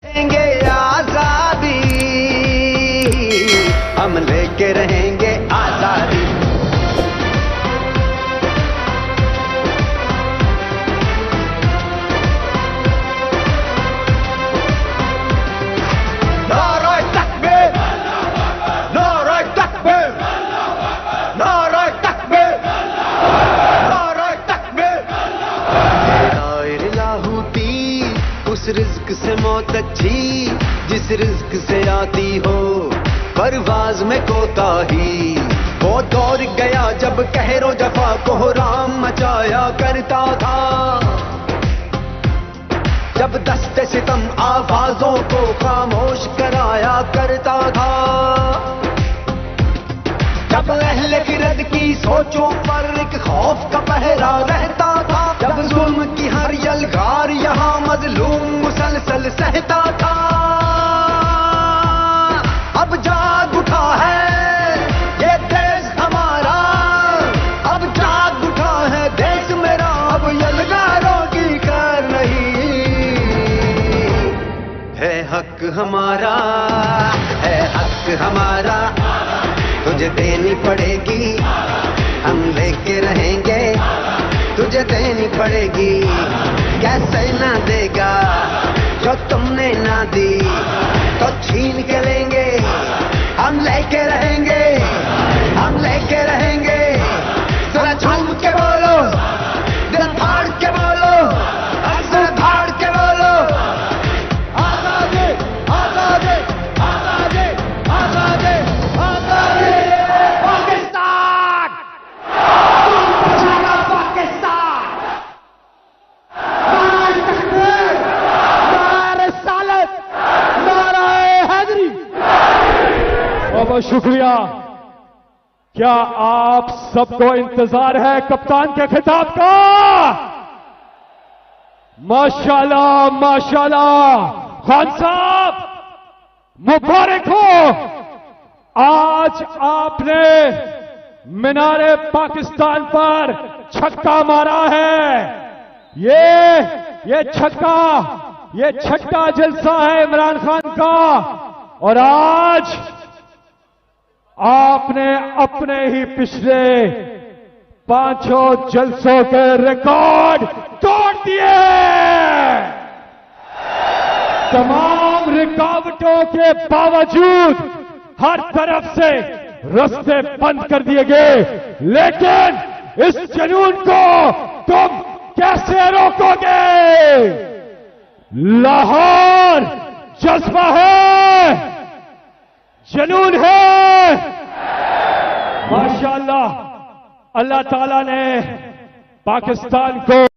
रहेंगे आजादी, हम लेके रहेंगे आजादी। नारे तकबीर, नारे तकबीर, नारे तकबीर, नारे तकबीर। लाहूती उस रिज्क से मौत अच्छी जिस रिज्क से आती हो परवाज में कोताही। वो दौर गया जब कहरो जफा को राम मचाया करता था, जब दस्ते सितम आवाजों को खामोश कराया करता था, जब अहले गिरद की सोचों पर एक खौफ का पहरा रहता था, जब जुल्म की हर यलगार यहाँ मजलूम मुसलसल सहता था। अब जाग उठा है ये देश हमारा, अब जाग उठा है देश मेरा, अब यलगारों की खैर नहीं है। हक हमारा है, हक हमारा तुझे देनी पड़ेगी, हम लेके रहेंगे तुझे देनी पड़ेगी। कैसे ना देगा जो तुमने ना दी, तो छीन के लेंगे, हम लेके रहेंगे, हम लेके रहेंगे। जरा झूम के बोलो, दिल फाड़ के बोलो, जरा फाड़ के बोलो। आजादी, आजादी, आजादी, आजादी, आजादी। पाकिस्तान, पाकिस्तान। नारे तकबीर, नारे सालत, नारे हैदरी। बहुत शुक्रिया। क्या आप सबको इंतजार है कप्तान के खिताब का? माशाल्लाह, माशाल्लाह। खान साहब मुबारक हो, आज आपने मीनारे पाकिस्तान पर छक्का मारा है। ये छक्का, ये छठा जलसा है इमरान खान का, और आज आपने अपने ही पिछले 5 जलसों के रिकॉर्ड तोड़ दिए। तमाम रुकावटों के बावजूद हर तरफ से रास्ते बंद कर दिए गए, लेकिन इस जुनून को तुम कैसे रोकोगे? लाहौर जज्बा है, जुनून है। माशाअल्लाह, अल्लाह ताला ने पाकिस्तान को